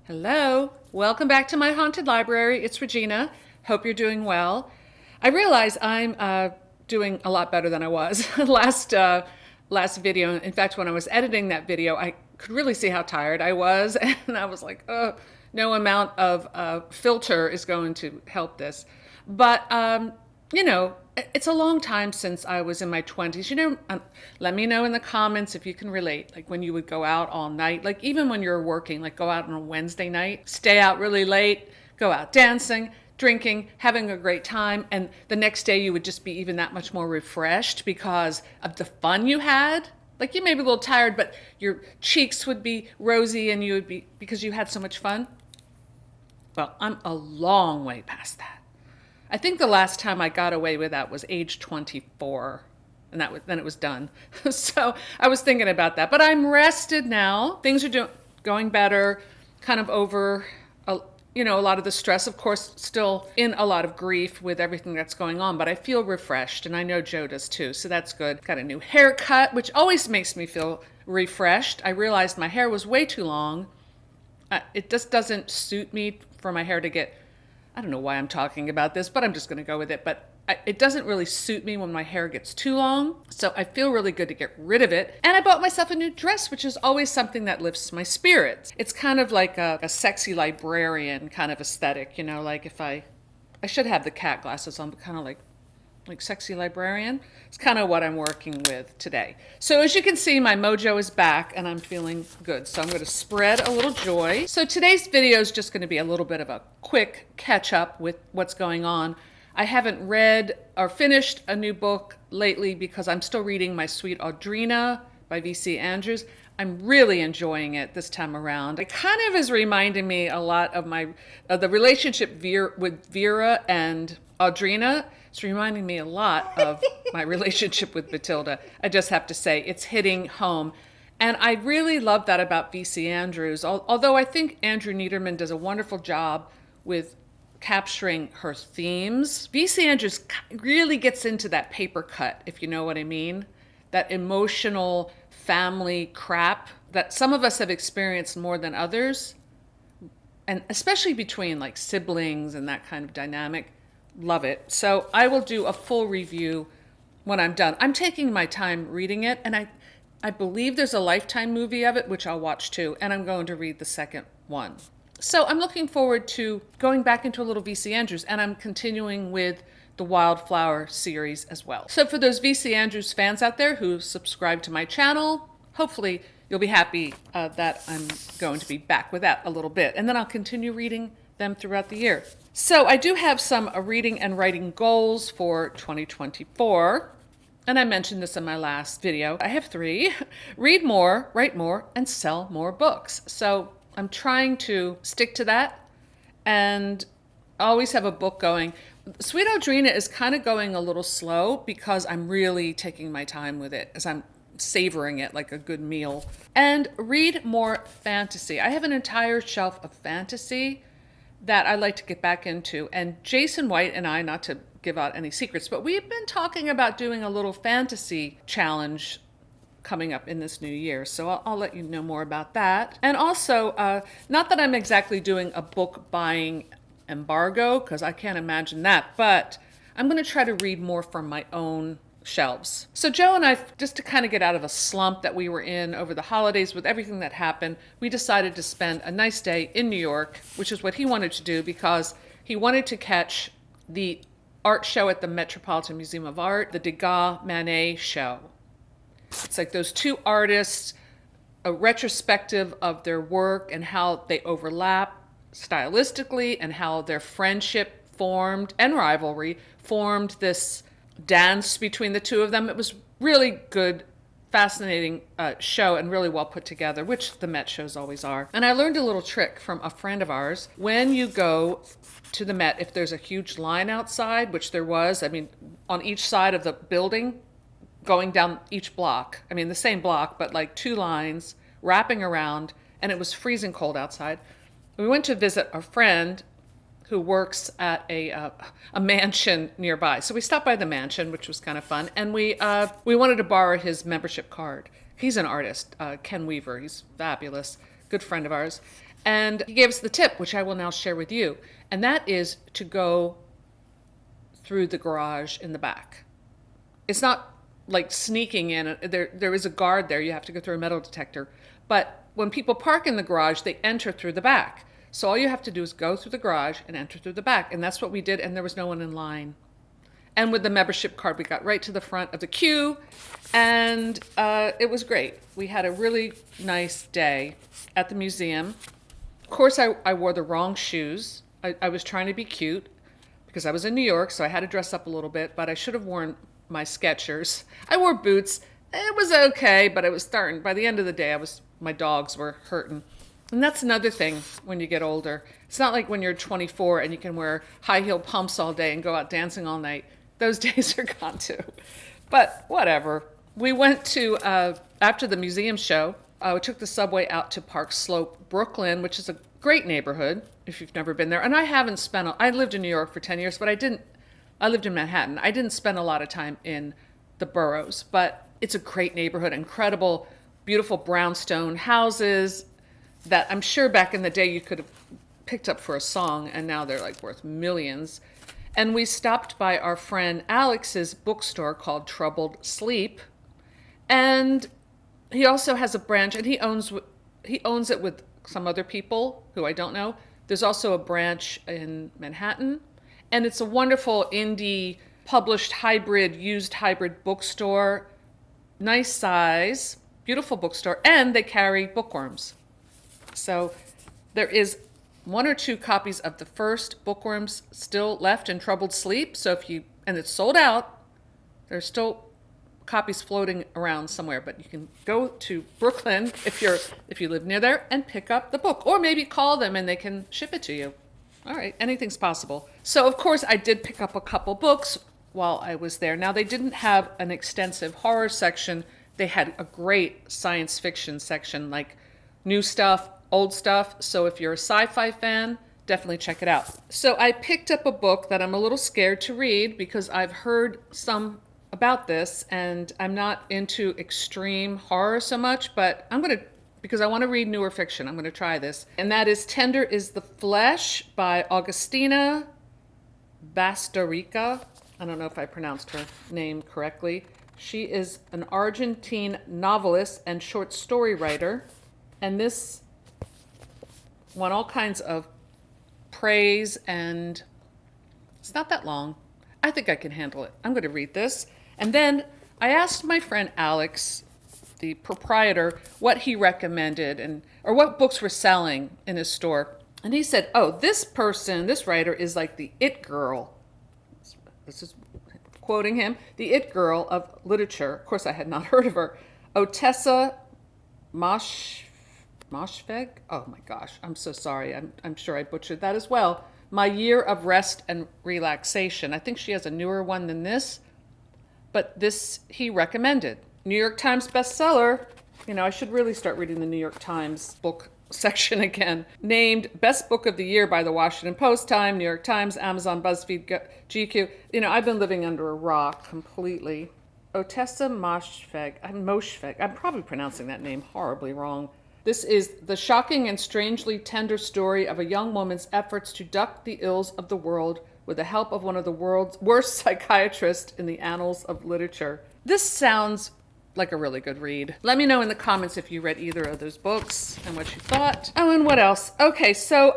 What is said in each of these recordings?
Hello, welcome back to my haunted library. It's Regina. Hope you're doing well. I realize I'm doing a lot better than I was last video. In fact, when I was editing that video, I could really see how tired I was, and I was like, oh, no amount of filter is going to help this. But it's a long time since I was in my 20s. Let me know in the comments if you can relate, like when you would go out all night, like even when you're working, like go out on a Wednesday night, stay out really late, go out dancing, drinking, having a great time, and the next day you would just be even that much more refreshed because of the fun you had. Like you may be a little tired, but your cheeks would be rosy and you would be, because you had so much fun. Well, I'm a long way past that. I think the last time I got away with that was age 24, and then it was done. So I was thinking about that, but I'm rested now. Things are going better, kind of over, a lot of the stress. Of course, still in a lot of grief with everything that's going on, but I feel refreshed, and I know Joe does too, so that's good. Got a new haircut, which always makes me feel refreshed. I realized my hair was way too long. It just doesn't suit me for my hair to get, I don't know why I'm talking about this, but I'm just going to go with it. But it doesn't really suit me when my hair gets too long. So I feel really good to get rid of it. And I bought myself a new dress, which is always something that lifts my spirits. It's kind of like a sexy librarian kind of aesthetic, like if I should have the cat glasses on, but kind of like sexy librarian. It's kind of what I'm working with today. So as you can see, my mojo is back and I'm feeling good. So I'm going to spread a little joy. So today's video is just going to be a little bit of a quick catch up with what's going on. I haven't read or finished a new book lately because I'm still reading My Sweet Audrina by V.C. Andrews. I'm really enjoying it this time around. It kind of is reminding me a lot of the relationship with Vera and Audrina. It's reminding me a lot of my relationship with Matilda. I just have to say, it's hitting home. And I really love that about V.C. Andrews. Although I think Andrew Niederman does a wonderful job with capturing her themes, V.C. Andrews really gets into that paper cut, if you know what I mean. That emotional family crap that some of us have experienced more than others. And especially between like siblings and that kind of dynamic. Love it. So I will do a full review when I'm done. I'm taking my time reading it, and I believe there's a Lifetime movie of it, which I'll watch too, and I'm going to read the second one. So I'm looking forward to going back into a little V.C. Andrews, and I'm continuing with the Wildflower series as well. So for those V.C. Andrews fans out there who subscribe to my channel, hopefully you'll be happy that I'm going to be back with that a little bit, and then I'll continue reading them throughout the year. So I do have some reading and writing goals for 2024. And I mentioned this in my last video. I have 3. Read more, write more, and sell more books. So I'm trying to stick to that and always have a book going. Sweet Audrina is kind of going a little slow because I'm really taking my time with it as I'm savoring it like a good meal. And read more fantasy. I have an entire shelf of fantasy that I'd like to get back into. And Jason White and I, not to give out any secrets, but we've been talking about doing a little fantasy challenge coming up in this new year. So I'll let you know more about that. And also, not that I'm exactly doing a book buying embargo, because I can't imagine that, but I'm going to try to read more from my own shelves. So Joe and I, just to kind of get out of a slump that we were in over the holidays with everything that happened, we decided to spend a nice day in New York, which is what he wanted to do because he wanted to catch the art show at the Metropolitan Museum of Art, the Degas Manet show. It's like those two artists, a retrospective of their work and how they overlap stylistically and how their friendship formed and rivalry formed this dance between the two of them. It was really good, fascinating show and really well put together, which the Met shows always are. And I learned a little trick from a friend of ours. When you go to the Met, if there's a huge line outside, which there was, on each side of the building, going down each block, the same block, but like 2 lines wrapping around, and it was freezing cold outside. We went to visit a friend who works at a mansion nearby. So we stopped by the mansion, which was kind of fun, and we wanted to borrow his membership card. He's an artist, Ken Weaver. He's fabulous, good friend of ours. And he gave us the tip, which I will now share with you. And that is to go through the garage in the back. It's not like sneaking in. There is a guard there. You have to go through a metal detector. But when people park in the garage, they enter through the back. So all you have to do is go through the garage and enter through the back. And that's what we did. And there was no one in line. And with the membership card, we got right to the front of the queue. And it was great. We had a really nice day at the museum. Of course, I wore the wrong shoes. I was trying to be cute because I was in New York, so I had to dress up a little bit, but I should have worn my Skechers. I wore boots. It was okay, but I was starting. By the end of the day, my dogs were hurting. And that's another thing when you get older. It's not like when you're 24 and you can wear high-heel pumps all day and go out dancing all night. Those days are gone too. But whatever. We went to, after the museum show, we took the subway out to Park Slope, Brooklyn, which is a great neighborhood if you've never been there. And I lived in New York for 10 years, but I lived in Manhattan. I didn't spend a lot of time in the boroughs, but it's a great neighborhood, incredible, beautiful brownstone houses that I'm sure back in the day you could have picked up for a song, and now they're like worth millions. And we stopped by our friend Alex's bookstore called Troubled Sleep. And he also has a branch, and he owns it with some other people who I don't know. There's also a branch in Manhattan. And it's a wonderful indie published used hybrid bookstore. Nice size, beautiful bookstore. And they carry bookworms. So there is 1 or 2 copies of the first bookworms still left in Troubled Sleep. So and it's sold out. There's still copies floating around somewhere, but you can go to Brooklyn if you live near there and pick up the book, or maybe call them and they can ship it to you. All right, anything's possible. So of course I did pick up a couple books while I was there. Now they didn't have an extensive horror section. They had a great science fiction section, like new stuff, old stuff. So if you're a sci-fi fan, definitely check it out. So I picked up a book that I'm a little scared to read because I've heard some about this and I'm not into extreme horror so much, but because I want to read newer fiction, I'm going to try this. And that is Tender is the Flesh by Augustina Bastarrica. I don't know if I pronounced her name correctly. She is an Argentine novelist and short story writer. And this won all kinds of praise, and it's not that long. I think I can handle it. I'm going to read this. And then I asked my friend Alex, the proprietor, what he recommended or what books were selling in his store. And he said, oh, this writer is like the it girl. This is quoting him, the it girl of literature. Of course, I had not heard of her. Otessa Moshfegh? Oh my gosh, I'm so sorry. I'm sure I butchered that as well. My Year of Rest and Relaxation. I think she has a newer one than this, but this he recommended. New York Times bestseller. I should really start reading the New York Times book section again. Named Best Book of the Year by the Washington Post, Time, New York Times, Amazon, BuzzFeed, GQ. I've been living under a rock completely. Otessa Moshfegh. I'm probably pronouncing that name horribly wrong. This is the shocking and strangely tender story of a young woman's efforts to duck the ills of the world with the help of one of the world's worst psychiatrists in the annals of literature. This sounds like a really good read. Let me know in the comments if you read either of those books and what you thought. Oh, and what else? Okay, so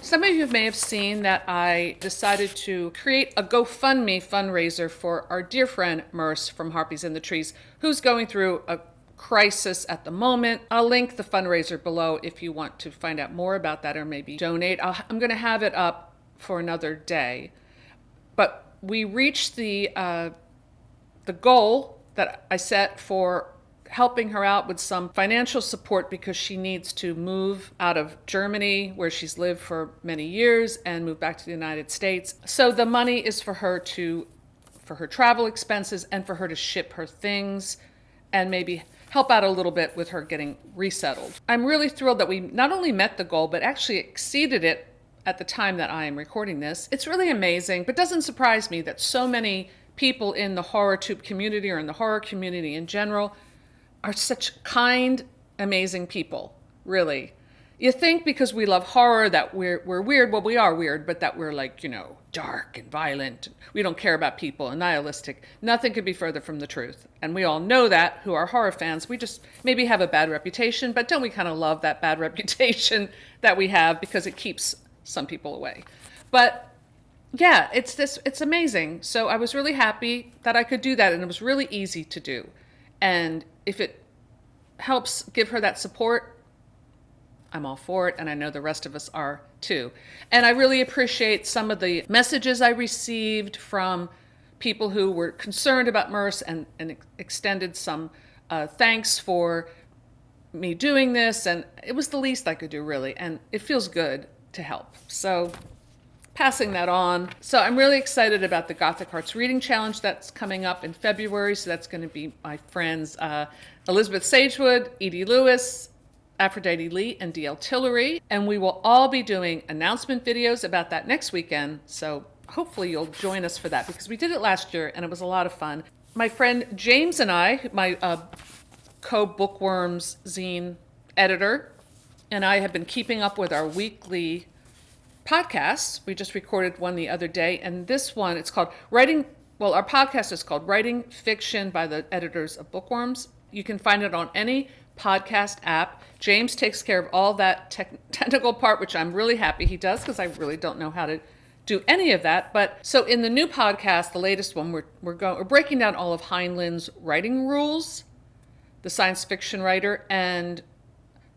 some of you may have seen that I decided to create a GoFundMe fundraiser for our dear friend Merce from Harpies in the Trees, who's going through a crisis at the moment. I'll link the fundraiser below if you want to find out more about that or maybe donate. I'm going to have it up for another day. But we reached the goal that I set for helping her out with some financial support because she needs to move out of Germany, where she's lived for many years, and move back to the United States. So the money is for her travel expenses and for her to ship her things and maybe help out a little bit with her getting resettled. I'm really thrilled that we not only met the goal, but actually exceeded it at the time that I am recording this. It's really amazing, but doesn't surprise me that so many people in the HorrorTube community or in the horror community in general are such kind, amazing people, really. You think because we love horror that we're weird. Well, we are weird, but that we're like, dark and violent. We don't care about people and nihilistic. Nothing could be further from the truth. And we all know that, who are horror fans. We just maybe have a bad reputation, but don't we kind of love that bad reputation that we have because it keeps some people away. But yeah, it's amazing. So I was really happy that I could do that, and it was really easy to do. And if it helps give her that support, I'm all for it, and I know the rest of us are too. And I really appreciate some of the messages I received from people who were concerned about MRSE and extended some thanks for me doing this, and it was the least I could do, really, and it feels good to help. So passing that on. So I'm really excited about the Gothic Arts Reading Challenge that's coming up in February. So that's going to be my friends Elizabeth Sagewood, Edie Lewis, Aphrodite Lee, and DL Tillery. And we will all be doing announcement videos about that next weekend. So hopefully you'll join us for that, because we did it last year and it was a lot of fun. My friend James and I, my co-Bookworms Zine editor, and I have been keeping up with our weekly podcasts. We just recorded one the other day, and this one, it's called our podcast is called Writing Fiction by the Editors of Bookworms. You can find it on any podcast app. James takes care of all that technical part, which I'm really happy he does, because I really don't know how to do any of that. But so in the new podcast, the latest one, we're breaking down all of Heinlein's writing rules, the science fiction writer, and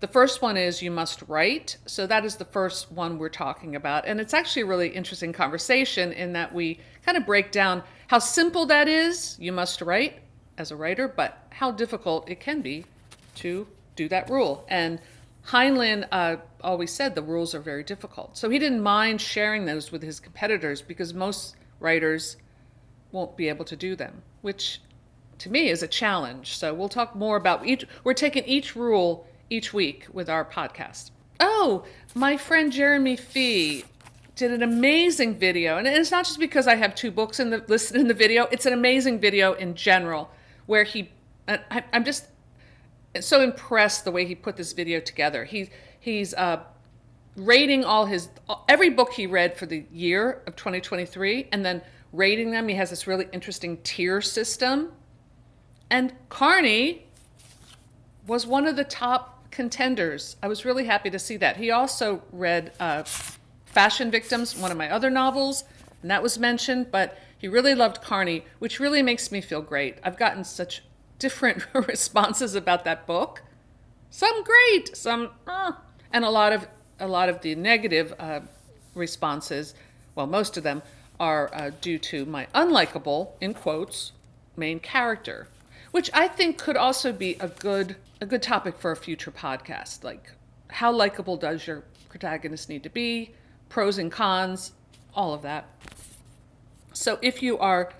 the first one is You Must Write. So that is the first one we're talking about. And it's actually a really interesting conversation in that we kind of break down how simple that is, you must write as a writer, but how difficult it can be to do that rule. And Heinlein always said the rules are very difficult. So he didn't mind sharing those with his competitors, because most writers won't be able to do them, which to me is a challenge. So we'll talk more about we're taking each rule each week with our podcast. Oh, my friend Jeremy Fee did an amazing video. And it's not just because I have 2 books listed in the video. It's an amazing video in general, where I'm just so impressed the way he put this video together. He's rating every book he read for the year of 2023, and then rating them. He has this really interesting tier system. And Carni was one of the top contenders. I was really happy to see that. He also read Fashion Victims, one of my other novels, and that was mentioned, but he really loved Carni, which really makes me feel great. I've gotten such different responses about that book. Some great, some and a lot of the negative responses, well, most of them are due to my unlikable, in quotes, main character, which I think could also be a good topic for a future podcast. Like, how likable does your protagonist need to be? Pros and cons, all of that. So if you are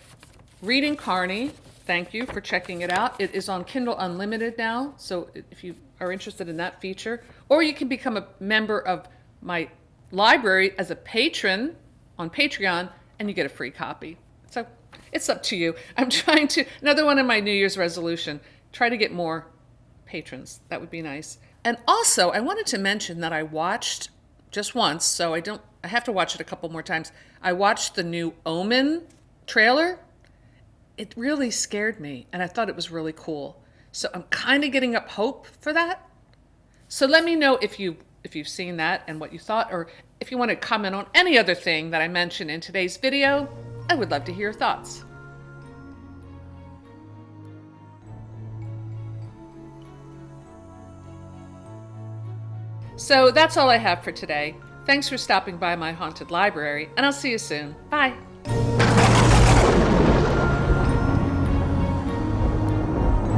reading Carni, thank you for checking it out. It is on Kindle Unlimited now, so if you are interested in that feature, or you can become a member of my library as a patron on Patreon, and you get a free copy. So it's up to you. I'm trying to, another one of my New Year's resolution, try to get more patrons. That would be nice. And also, I wanted to mention that I watched just once, so I have to watch it a couple more times. I watched the new Omen trailer. It really scared me, and I thought it was really cool. So I'm kind of getting up hope for that. So let me know if you've seen that and what you thought, or if you want to comment on any other thing that I mentioned in today's video. I would love to hear your thoughts. So that's all I have for today. Thanks for stopping by my haunted library, and I'll see you soon. Bye.